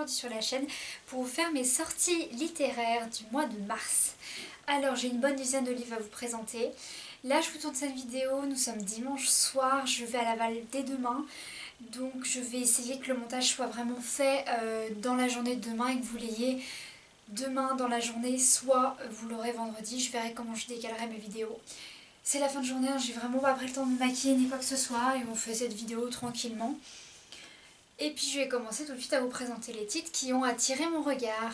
aujourd'hui sur la chaîne pour vous faire mes sorties littéraires du mois de mars. Alors j'ai une bonne dizaine de livres à vous présenter. Là je vous tourne cette vidéo, nous sommes dimanche soir, je vais à Laval dès demain. Donc je vais essayer que le montage soit vraiment fait dans la journée de demain et que vous l'ayez demain dans la journée, soit vous l'aurez vendredi, je verrai comment je décalerai mes vidéos. C'est la fin de journée, hein, j'ai vraiment pas pris le temps de me maquiller ni quoi que ce soit et on fait cette vidéo tranquillement. Et puis je vais commencer tout de suite à vous présenter les titres qui ont attiré mon regard.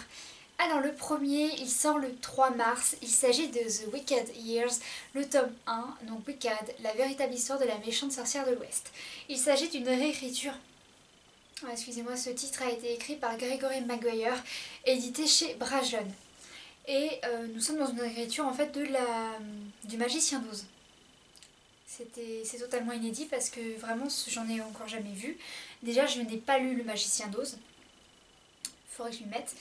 Alors le premier, il sort le 3 mars, il s'agit de The Wicked Years, le tome 1, donc Wicked, la véritable histoire de la méchante sorcière de l'Ouest. Il s'agit d'une réécriture. Excusez-moi, ce titre a été écrit par Gregory Maguire, édité chez Bragelonne. Et nous sommes dans une réécriture en fait du Magicien d'Oz. C'est totalement inédit parce que vraiment j'en ai encore jamais vu. Déjà je n'ai pas lu le Magicien d'Oz. Faudrait que je m'y mette.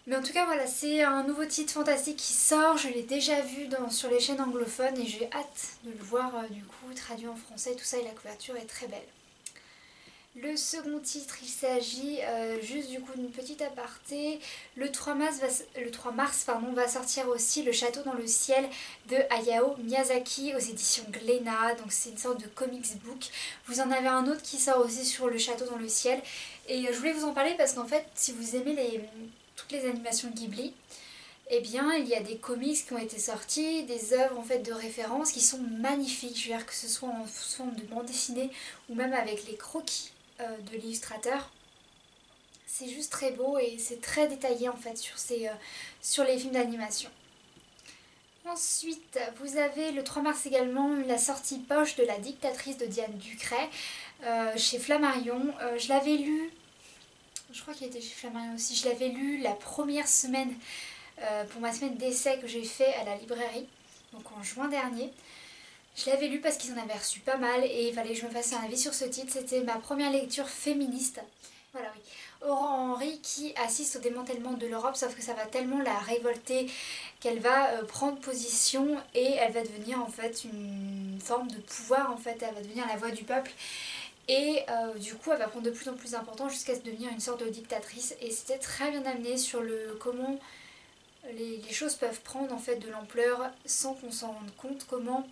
Mais en tout cas voilà, c'est un nouveau titre fantastique qui sort. Je l'ai déjà vu sur les chaînes anglophones et j'ai hâte de le voir du coup traduit en français et tout ça, et la couverture est très belle. Le second titre, il s'agit juste du coup d'une petite aparté. Le 3 mars, va sortir aussi Le Château dans le ciel de Hayao Miyazaki aux éditions Glénat. Donc c'est une sorte de comics book. Vous en avez un autre qui sort aussi sur Le Château dans le ciel. Et je voulais vous en parler parce qu'en fait, si vous aimez toutes les animations Ghibli, eh bien il y a des comics qui ont été sortis, des œuvres en fait de référence qui sont magnifiques. Je veux dire que ce soit en forme de bande dessinée ou même avec les croquis de l'illustrateur. C'est juste très beau et c'est très détaillé en fait sur les films d'animation. Ensuite, vous avez le 3 mars également la sortie poche de La dictatrice de Diane Ducret chez Flammarion. Je l'avais lu, je crois qu'il était chez Flammarion aussi, je l'avais lu la première semaine pour ma semaine d'essai que j'ai fait à la librairie, donc en juin dernier. Je l'avais lu parce qu'ils en avaient reçu pas mal et il fallait que je me fasse un avis sur ce titre. C'était ma première lecture féministe. Voilà, oui. Aurore Henry qui assiste au démantèlement de l'Europe, sauf que ça va tellement la révolter qu'elle va prendre position et elle va devenir en fait une forme de pouvoir, en fait. Elle va devenir la voix du peuple et du coup elle va prendre de plus en plus d'importance jusqu'à devenir une sorte de dictatrice. Et c'était très bien amené sur le comment les choses peuvent prendre en fait de l'ampleur sans qu'on s'en rende compte, comment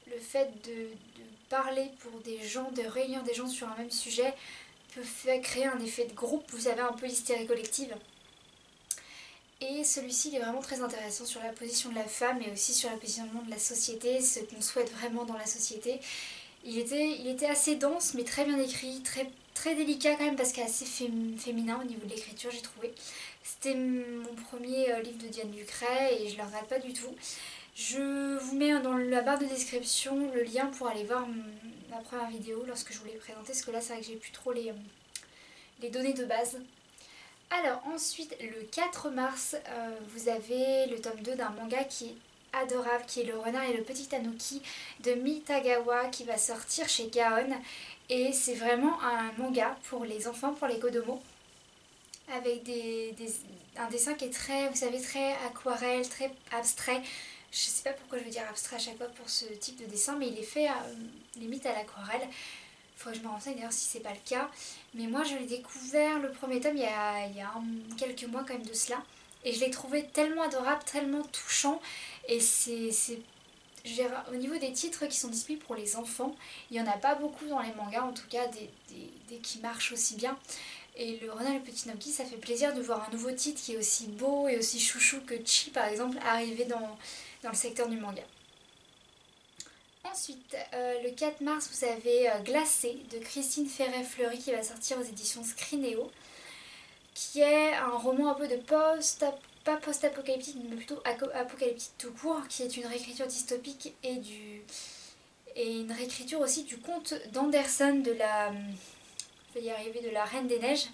le fait de parler pour des gens, de réunir des gens sur un même sujet peut créer un effet de groupe, vous savez, un peu l'hystérie collective. Et celui-ci il est vraiment très intéressant sur la position de la femme et aussi sur le positionnement de la société, ce qu'on souhaite vraiment dans la société. Il était assez dense mais très bien écrit, très délicat quand même parce qu'il est assez féminin au niveau de l'écriture, j'ai trouvé. C'était mon premier livre de Diane Ducret et je ne le regrette pas du tout. Je vous mets dans la barre de description le lien pour aller voir ma première vidéo lorsque je vous l'ai présentée, parce que là c'est vrai que j'ai plus trop les données de base. Alors ensuite, le 4 mars, vous avez le tome 2 d'un manga qui est adorable, qui est Le Renard et le Petit Tanuki de Mitagawa, qui va sortir chez Gaon. Et c'est vraiment un manga pour les enfants, pour les Kodomo, avec un dessin qui est très, vous savez, très aquarelle, très abstrait. Je sais pas pourquoi je veux dire abstrait à chaque fois pour ce type de dessin, mais il est fait limite à l'aquarelle. Il faudrait que je me renseigne d'ailleurs si c'est pas le cas. Mais moi je l'ai découvert le premier tome il y a quelques mois quand même de cela. Et je l'ai trouvé tellement adorable, tellement touchant. Et au niveau des titres qui sont disponibles pour les enfants, il n'y en a pas beaucoup dans les mangas, en tout cas des qui marchent aussi bien. Et Le Renard et le Petit Tanuki, ça fait plaisir de voir un nouveau titre qui est aussi beau et aussi chouchou que Chi par exemple arriver dans le secteur du manga. Ensuite, le 4 mars, vous avez Glacé de Christine Ferret-Fleury qui va sortir aux éditions Scrinéo, qui est un roman un peu de pas post-apocalyptique, mais plutôt apocalyptique tout court, qui est une réécriture dystopique et une réécriture aussi du conte d'Anderson je vais y arriver, de la Reine des Neiges,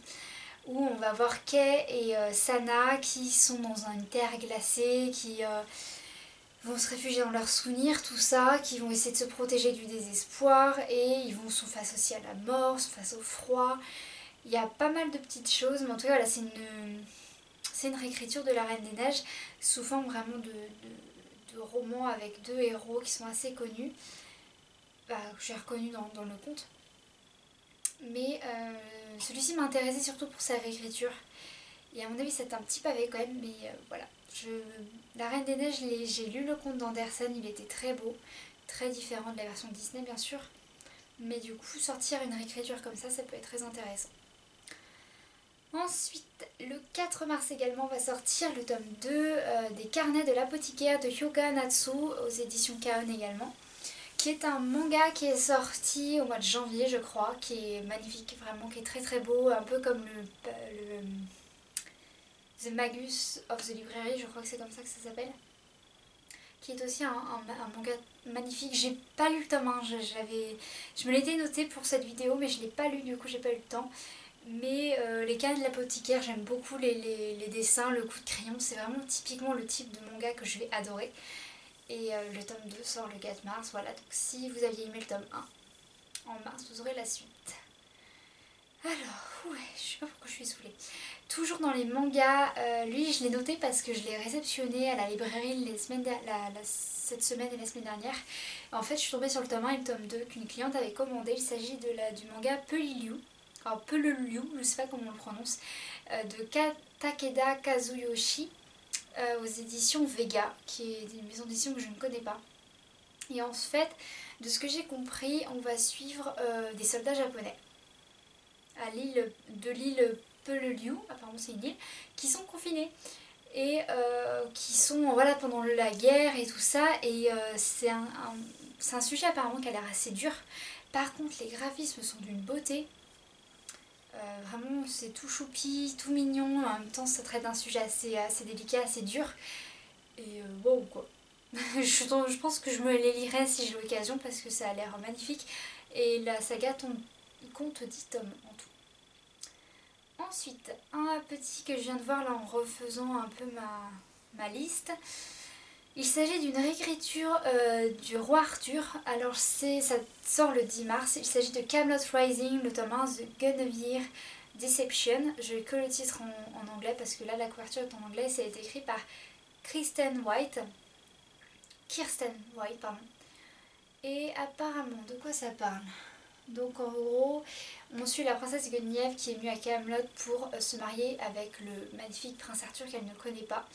où on va voir Kay et Sana qui sont dans une terre glacée, qui vont se réfugier dans leurs souvenirs, tout ça, qui vont essayer de se protéger du désespoir et sont face aussi à la mort, sont face au froid. Il y a pas mal de petites choses, mais en tout cas, voilà, c'est une réécriture de la Reine des Neiges sous forme vraiment de romans avec deux héros qui sont assez connus, que j'ai reconnus dans le conte. Mais celui-ci m'a intéressé surtout pour sa réécriture. Et à mon avis c'est un petit pavé quand même, mais voilà. La Reine des Neiges, j'ai lu le conte d'Andersen, il était très beau, très différent de la version Disney bien sûr. Mais du coup sortir une réécriture comme ça peut être très intéressant. Ensuite, le 4 mars également va sortir le tome 2 des Carnets de l'apothicaire de Hyoga Natsu aux éditions Kaon également, qui est un manga qui est sorti au mois de janvier je crois, qui est magnifique vraiment, qui est très très beau, un peu comme le The Magus of the Library, je crois que c'est comme ça que ça s'appelle, qui est aussi un manga magnifique. J'ai pas lu le tome 1, je me l'étais noté pour cette vidéo mais je l'ai pas lu, du coup j'ai pas eu le temps. Mais les Carnets de l'apothicaire, j'aime beaucoup les dessins, le coup de crayon, c'est vraiment typiquement le type de manga que je vais adorer. Et le tome 2 sort le 4 mars, voilà, donc si vous aviez aimé le tome 1 en mars, vous aurez la suite. Alors, ouais, je sais pas pourquoi je suis saoulée. Toujours dans les mangas, lui je l'ai noté parce que je l'ai réceptionné à la librairie cette semaine et la semaine dernière. En fait, je suis tombée sur le tome 1 et le tome 2 qu'une cliente avait commandé. Il s'agit du manga Peliliu, alors Peleliu, je sais pas comment on le prononce, de Takeda Kazuyoshi aux éditions Vega, qui est une maison d'édition que je ne connais pas. Et en fait, de ce que j'ai compris, on va suivre des soldats japonais à l'île Peleliu, apparemment c'est une île, qui sont confinés et qui sont voilà, pendant la guerre et tout ça. Et c'est un sujet apparemment qui a l'air assez dur. Par contre, les graphismes sont d'une beauté. Vraiment c'est tout choupi, tout mignon, en même temps ça traite d'un sujet assez délicat, assez dur. Et wow quoi. Je pense que je me les lirai si j'ai l'occasion parce que ça a l'air magnifique. Et la saga compte 10 tomes en tout. Ensuite, un petit que je viens de voir là en refaisant un peu ma liste. Il s'agit d'une réécriture du roi Arthur. Alors ça sort le 10 mars. Il s'agit de Camelot Rising, le tome 1 de Guinevere Deception. Je n'ai que le titre en anglais parce que là la couverture est en anglais. Ça a été écrit par Kirsten White. Pardon. Et apparemment, de quoi ça parle? Donc en gros, on suit la princesse Guenièvre qui est venue à Camelot pour se marier avec le magnifique prince Arthur qu'elle ne connaît pas.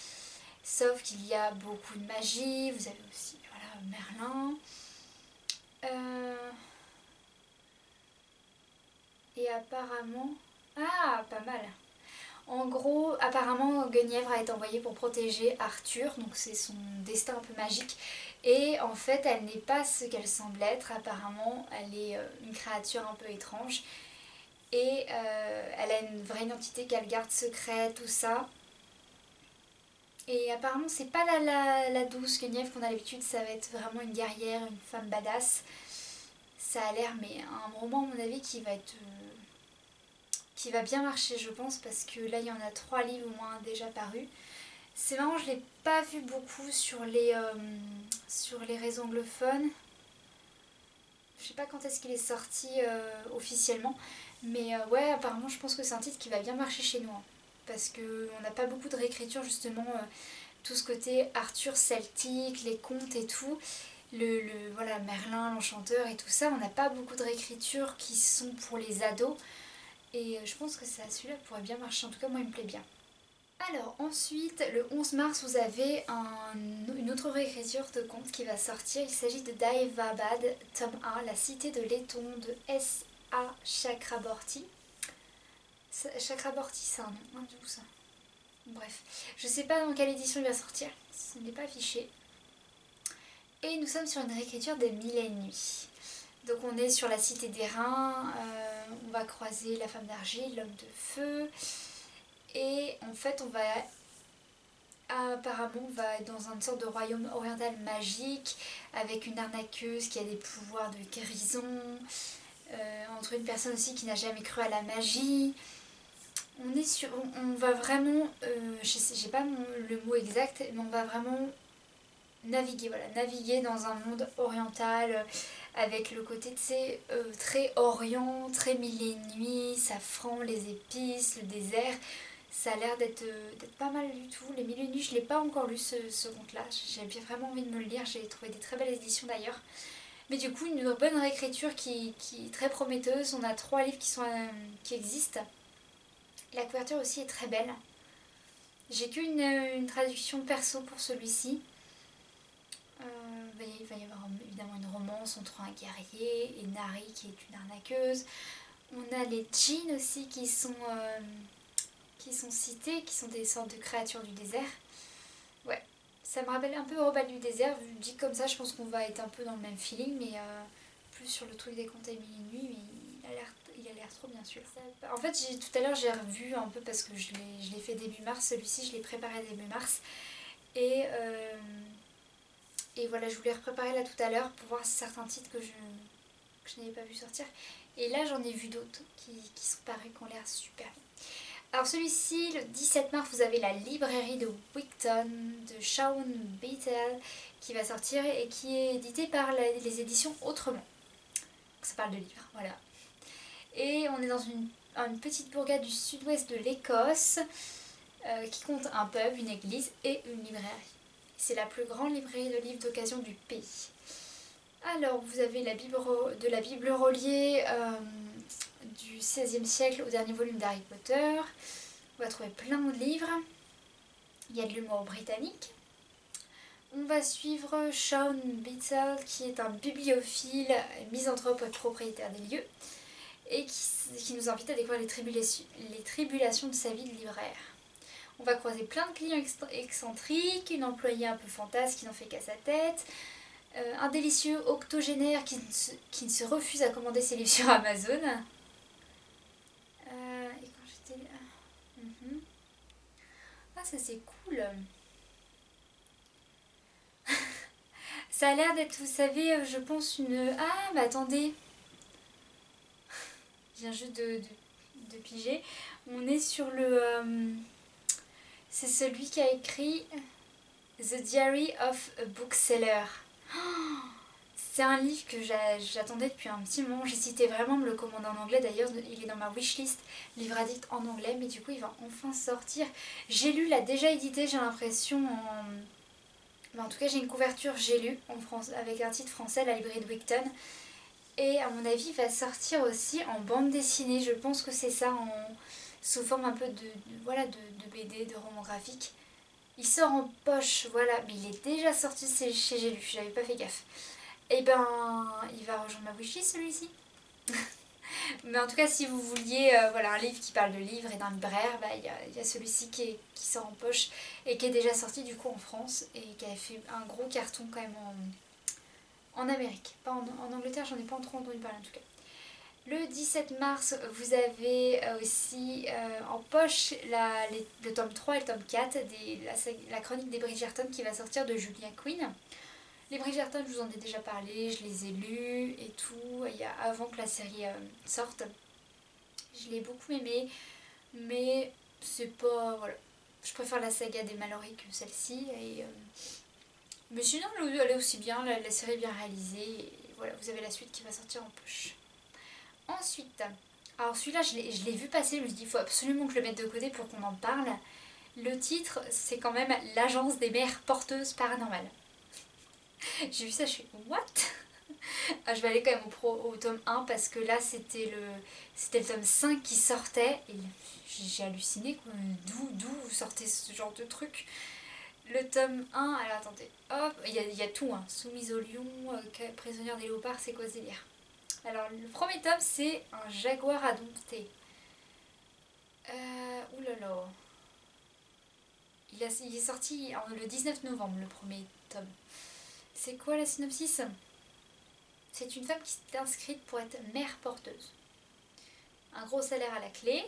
Sauf qu'il y a beaucoup de magie, vous avez aussi voilà, Merlin. Et apparemment... Ah, pas mal. En gros, apparemment, Guenièvre a été envoyée pour protéger Arthur, donc c'est son destin un peu magique. Et en fait, elle n'est pas ce qu'elle semble être. Apparemment, elle est une créature un peu étrange. Et elle a une vraie identité qu'elle garde secrète, tout ça. Et apparemment, c'est pas la douce Guenièvre qu'on a l'habitude, ça va être vraiment une guerrière, une femme badass. Ça a l'air, mais un roman, à mon avis, qui va bien marcher, je pense, parce que là, il y en a 3 livres au moins déjà parus. C'est marrant, je l'ai pas vu beaucoup sur les réseaux anglophones. Je sais pas quand est-ce qu'il est sorti officiellement, mais ouais, apparemment, je pense que c'est un titre qui va bien marcher chez nous. Hein, parce qu'on n'a pas beaucoup de réécriture, justement, tout ce côté Arthur celtique, les contes et tout. Voilà, Merlin, l'enchanteur et tout ça, on n'a pas beaucoup de réécritures qui sont pour les ados. Et je pense que celui-là pourrait bien marcher, en tout cas moi il me plaît bien. Alors ensuite, le 11 mars, vous avez une autre réécriture de conte qui va sortir. Il s'agit de Daevabad, tome 1, La cité de laiton de S.A. Chakraborty. Chakraborty, c'est un nom, hein, du coup ça. Bref, je sais pas dans quelle édition il va sortir, ce n'est pas affiché. Et nous sommes sur une réécriture des Mille et une nuits. Donc on est sur la cité d'Airain, on va croiser la femme d'argile, l'homme de feu, et en fait apparemment on va être dans une sorte de royaume oriental magique, avec une arnaqueuse qui a des pouvoirs de guérison, entre une personne aussi qui n'a jamais cru à la magie. On va vraiment, j'ai pas le mot exact, mais on va vraiment naviguer dans un monde oriental avec le côté très orient, très mille et une nuits, safran, les épices, le désert. Ça a l'air d'être pas mal du tout. Les mille et une nuits, je l'ai pas encore lu ce conte-là. J'ai vraiment envie de me le lire. J'ai trouvé des très belles éditions d'ailleurs. Mais du coup, une bonne réécriture qui est très prometteuse. On a 3 livres qui existent. La couverture aussi est très belle. J'ai qu'une traduction perso pour celui-ci. Il va y avoir évidemment une romance entre un guerrier et Nari qui est une arnaqueuse. On a les djinns aussi qui sont cités, qui sont des sortes de créatures du désert. Ouais, ça me rappelle un peu Robal du désert. Dit comme ça, je pense qu'on va être un peu dans le même feeling, mais plus sur le truc des contes à mille et une nuits, mais il a l'air trop bien sûr. En fait, tout à l'heure j'ai revu un peu parce que je l'ai fait début mars, celui-ci je l'ai préparé début mars. Et voilà, je voulais repréparer là tout à l'heure pour voir certains titres que je n'avais pas vu sortir. Et là j'en ai vu d'autres qui sont parus, qui ont l'air super bien. Alors celui-ci, le 17 mars, vous avez la librairie de Wigton de Shaun Beatle qui va sortir et qui est édité par les éditions Autrement. Donc ça parle de livres, voilà. Et on est dans une petite bourgade du sud-ouest de l'Écosse qui compte un pub, une église et une librairie. C'est la plus grande librairie de livres d'occasion du pays. Alors, vous avez de la Bible reliée du XVIe siècle au dernier volume d'Harry Potter. On va trouver plein de livres. Il y a de l'humour britannique. On va suivre Shaun Beatle, qui est un bibliophile, misanthrope et propriétaire des lieux, et qui nous invite à découvrir les tribulations de sa vie de libraire. On va croiser plein de clients excentriques, une employée un peu fantasque qui n'en fait qu'à sa tête, un délicieux octogénaire qui ne se refuse à commander ses livres sur Amazon. Et quand j'étais... Ah, ça c'est cool. Ça a l'air d'être, vous savez, je pense une... Ah, mais attendez. Je viens juste de piger. On est sur le... C'est celui qui a écrit The Diary of a Bookseller. C'est un livre que j'attendais depuis un petit moment. J'hésitais vraiment à me le commander en anglais. D'ailleurs, il est dans ma wishlist, livre addict en anglais. Mais du coup, il va enfin sortir. J'ai lu, l'a déjà édité, j'ai l'impression, en tout cas, j'ai une couverture, j'ai lu en France, avec un titre français, La librairie de Wigton. Et à mon avis, il va sortir aussi en bande dessinée. Je pense que c'est ça, sous forme un peu de BD, de roman graphique. Il sort en poche, voilà, mais il est déjà sorti chez J'ai lu, j'avais pas fait gaffe. Et ben, il va rejoindre ma wishlist celui-ci. Mais en tout cas, si vous vouliez un livre qui parle de livres et d'un libraire, y a celui-ci qui sort en poche et qui est déjà sorti du coup en France et qui avait fait un gros carton quand même en Amérique. Pas en Angleterre, j'en ai pas trop entendu parler en tout cas. Le 17 mars, vous avez aussi en poche le tome 3 et le tome 4 de la chronique des Bridgerton qui va sortir de Julia Quinn. Les Bridgerton, je vous en ai déjà parlé, je les ai lus et tout, avant que la série sorte. Je l'ai beaucoup aimé, mais c'est pas... Voilà. Je préfère la saga des Mallory que celle-ci. Mais sinon, elle est aussi bien, la série est bien réalisée. Et voilà, vous avez la suite qui va sortir en poche. Ensuite, alors celui-là, je l'ai vu passer, je me suis dit, il faut absolument que je le mette de côté pour qu'on en parle. Le titre, c'est quand même L'Agence des mères porteuses paranormales. J'ai vu ça, je suis what? Je vais aller quand même au tome 1 parce que là c'était le tome 5 qui sortait et j'ai halluciné quoi. D'où sortait ce genre de truc. Le tome 1, alors attendez, hop, il y a tout, hein. Soumise au lion, prisonnière des léopards, c'est quoi ce délire? Alors le premier tome c'est un jaguar indompté. Oulala. Il est sorti le 19 novembre le premier tome. C'est quoi la synopsis? C'est une femme qui s'est inscrite pour être mère porteuse. Un gros salaire à la clé.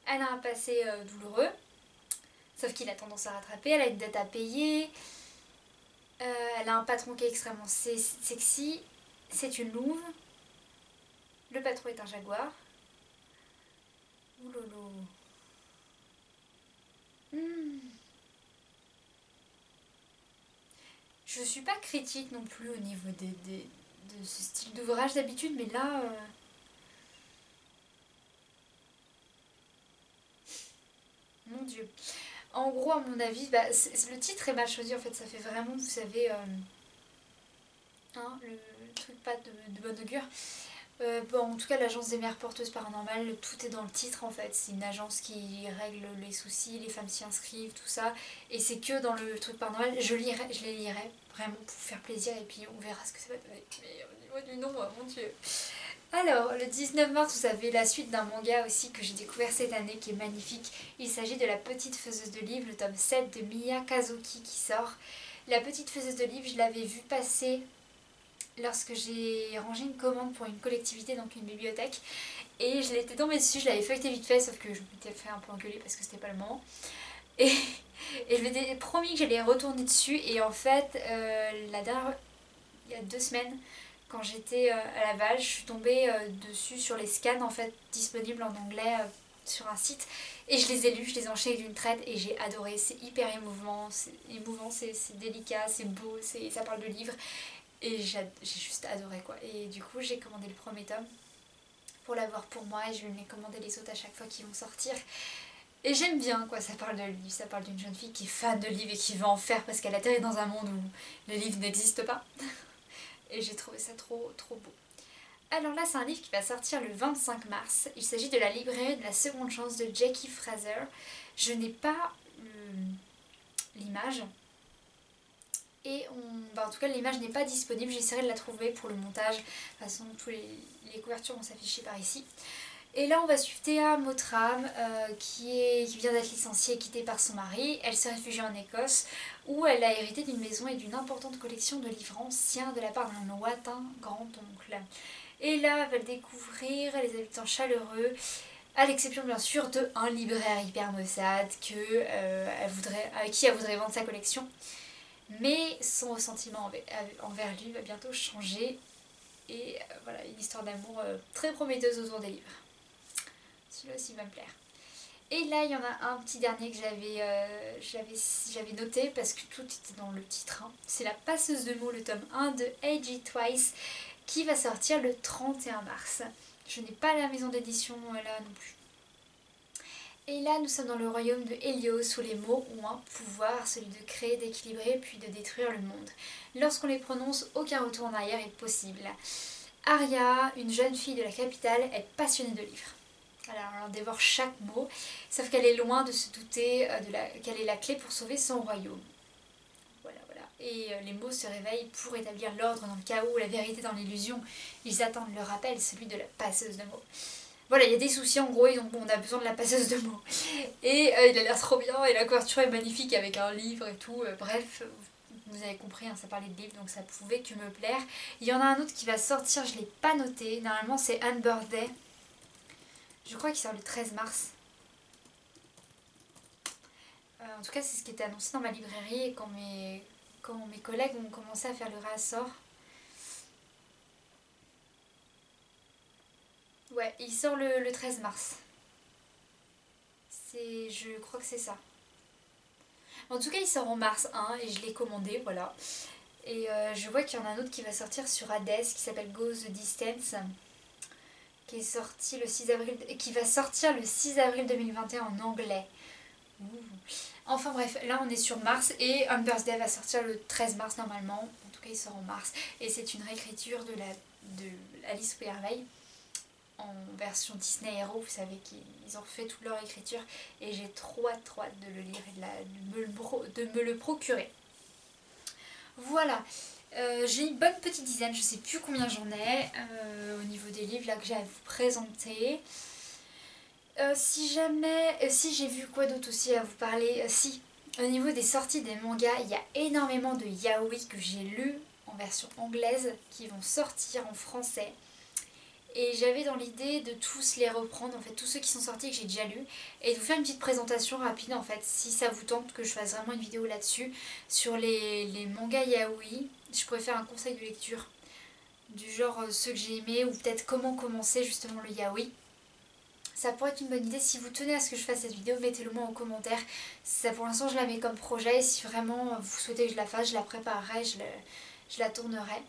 Elle a un passé douloureux. Sauf qu'il a tendance à rattraper. Elle a une dette à payer. Elle a un patron qui est extrêmement sexy. C'est une louve. Le patron est un jaguar. Oulolo. Je suis pas critique non plus au niveau de ce style d'ouvrage d'habitude, mais là... Mon Dieu. En gros, à mon avis, le titre est mal choisi en fait. Ça fait vraiment, vous savez, hein, le truc pas de bon augure. Bon, en tout cas, l'agence des mères porteuses paranormales, tout est dans le titre en fait. C'est une agence qui règle les soucis, les femmes s'y inscrivent, tout ça. Et c'est que dans le truc paranormal, je les lirai vraiment pour faire plaisir et puis on verra ce que ça va donner. Mais au niveau du nom, mon dieu. Alors, le 19 mars, vous avez la suite d'un manga aussi que j'ai découvert cette année qui est magnifique. Il s'agit de La Petite Faiseuse de Livres, le tome 7 de Miya Kazuki qui sort. La Petite Faiseuse de Livres, je l'avais vue passer lorsque j'ai rangé une commande pour une collectivité, donc une bibliothèque, et je l'étais tombée dessus, je l'avais feuilleté vite fait, sauf que je m'étais fait un peu engueuler parce que c'était pas le moment. Et, et je m'étais promis que j'allais retourner dessus, et en fait, il y a 2 semaines, quand j'étais à Laval, je suis tombée dessus sur les scans en fait disponibles en anglais sur un site, et je les ai lus, je les ai enchaînés d'une traite, et j'ai adoré. C'est hyper émouvant, c'est délicat, c'est beau, ça parle de livres. Et j'ai juste adoré quoi. Et du coup j'ai commandé le premier tome pour l'avoir pour moi et je vais me commander les autres à chaque fois qu'ils vont sortir. Et j'aime bien quoi, ça parle de livres, ça parle d'une jeune fille qui est fan de livres et qui veut en faire parce qu'elle atterrit dans un monde où les livres n'existent pas. Et j'ai trouvé ça trop trop beau. Alors là c'est un livre qui va sortir le 25 mars. Il s'agit de La librairie de la seconde chance de Jackie Fraser. Je n'ai pas l'image. Et en tout cas l'image n'est pas disponible, j'essaierai de la trouver pour le montage. De toute façon tous les couvertures vont s'afficher par ici. Et là on va suivre Théa Mottram qui vient d'être licenciée et quittée par son mari. Elle se réfugie en Écosse où elle a hérité d'une maison et d'une importante collection de livres anciens de la part d'un lointain grand-oncle. Et là elle va découvrir les habitants chaleureux, à l'exception bien sûr de un libraire hyper maussade à qui elle voudrait vendre sa collection. Mais son ressentiment envers lui va bientôt changer. Et voilà, une histoire d'amour très prometteuse autour des livres. Celui-là aussi va me plaire. Et là, il y en a un petit dernier que j'avais noté parce que tout était dans le titre. Hein. C'est La Passeuse de mots, le tome 1 de A.G. Twice, qui va sortir le 31 mars. Je n'ai pas la maison d'édition là non plus. Et là, nous sommes dans le royaume de Hélios où les mots ont un pouvoir, celui de créer, d'équilibrer puis de détruire le monde. Lorsqu'on les prononce, aucun retour en arrière est possible. Aria, une jeune fille de la capitale, est passionnée de livres. Alors, elle en dévore chaque mot, sauf qu'elle est loin de se douter qu'elle est la clé pour sauver son royaume. Voilà, voilà. Et les mots se réveillent pour établir l'ordre dans le chaos, la vérité dans l'illusion. Ils attendent le rappel, celui de la passeuse de mots. Voilà, il y a des soucis en gros, et donc on a besoin de la passeuse de mots. Et il a l'air trop bien, et la couverture est magnifique avec un livre et tout. Bref, vous avez compris, hein, ça parlait de livres, donc ça pouvait que me plaire. Il y en a un autre qui va sortir, je ne l'ai pas noté. Normalement, c'est Anne Birthday. Je crois qu'il sort le 13 mars. En tout cas, c'est ce qui était annoncé dans ma librairie, et quand mes collègues ont commencé à faire le réassort. Ouais, il sort le 13 mars. Je crois que c'est ça. En tout cas, il sort en mars 1 et je l'ai commandé, voilà. Et je vois qu'il y en a un autre qui va sortir sur Hades qui s'appelle Go the Distance, qui est sorti le 6 avril, qui va sortir le 6 avril 2021 en anglais. Ouh. Enfin bref, là on est sur mars et On Birthday va sortir le 13 mars normalement. En tout cas, il sort en mars et c'est une réécriture de Alice au Pays des Merveilles en version Disney Hero, vous savez qu'ils ont refait toute leur écriture et j'ai trop hâte de le lire et de me le procurer. Voilà, j'ai une bonne petite dizaine, je sais plus combien j'en ai au niveau des livres là que j'ai à vous présenter. Si j'ai vu quoi d'autre aussi à vous parler, si, au niveau des sorties des mangas, il y a énormément de yaoi que j'ai lus en version anglaise qui vont sortir en français. Et j'avais dans l'idée de tous les reprendre, en fait tous ceux qui sont sortis et que j'ai déjà lus, et de vous faire une petite présentation rapide en fait, si ça vous tente que je fasse vraiment une vidéo là-dessus, sur les mangas yaoi. Je pourrais faire un conseil de lecture, du genre ceux que j'ai aimés, ou peut-être comment commencer justement le yaoi. Ça pourrait être une bonne idée, si vous tenez à ce que je fasse cette vidéo, mettez-le moi en commentaire. Ça pour l'instant je la mets comme projet, et si vraiment vous souhaitez que je la fasse, je la préparerai, je la tournerai.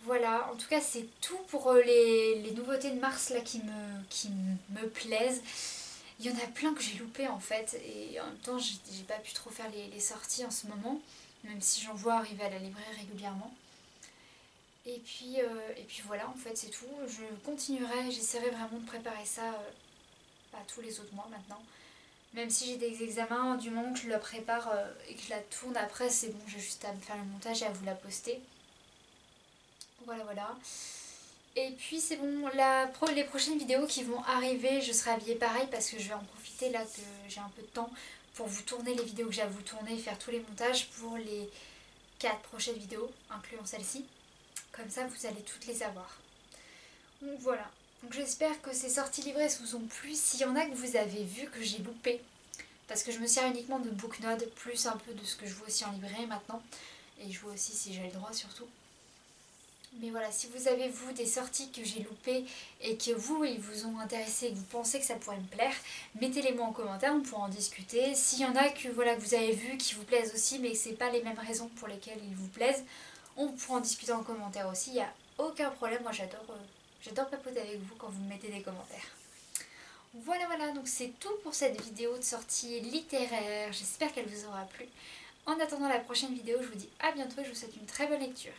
Voilà, en tout cas c'est tout pour les nouveautés de mars là qui me plaisent. Il y en a plein que j'ai loupé en fait et en même temps j'ai pas pu trop faire les sorties en ce moment, même si j'en vois arriver à la librairie régulièrement. Et puis voilà, en fait c'est tout. Je continuerai, j'essaierai vraiment de préparer ça tous les autres mois maintenant. Même si j'ai des examens, du moment que je la prépare et que je la tourne après, c'est bon, j'ai juste à me faire le montage et à vous la poster. Voilà, voilà. Et puis c'est bon, les prochaines vidéos qui vont arriver, je serai habillée pareil parce que je vais en profiter là que j'ai un peu de temps pour vous tourner les vidéos que j'ai à vous tourner, faire tous les montages pour les 4 prochaines vidéos, incluant celle-ci. Comme ça, vous allez toutes les avoir. Donc voilà. Donc j'espère que ces sorties livresses vous ont plu. S'il y en a que vous avez vu que j'ai loupé, parce que je me sers uniquement de Booknode, plus un peu de ce que je vois aussi en librairie maintenant. Et je vois aussi si j'ai le droit surtout. Mais voilà, si vous avez vous des sorties que j'ai loupées et que vous, ils vous ont intéressé et que vous pensez que ça pourrait me plaire, mettez-les moi en commentaire, on pourra en discuter. S'il y en a que, voilà, que vous avez vu qui vous plaisent aussi mais que ce n'est pas les mêmes raisons pour lesquelles ils vous plaisent, on pourra en discuter en commentaire aussi, il n'y a aucun problème. Moi j'adore papoter avec vous quand vous me mettez des commentaires. Voilà, voilà, donc c'est tout pour cette vidéo de sortie littéraire. J'espère qu'elle vous aura plu. En attendant la prochaine vidéo, je vous dis à bientôt et je vous souhaite une très bonne lecture.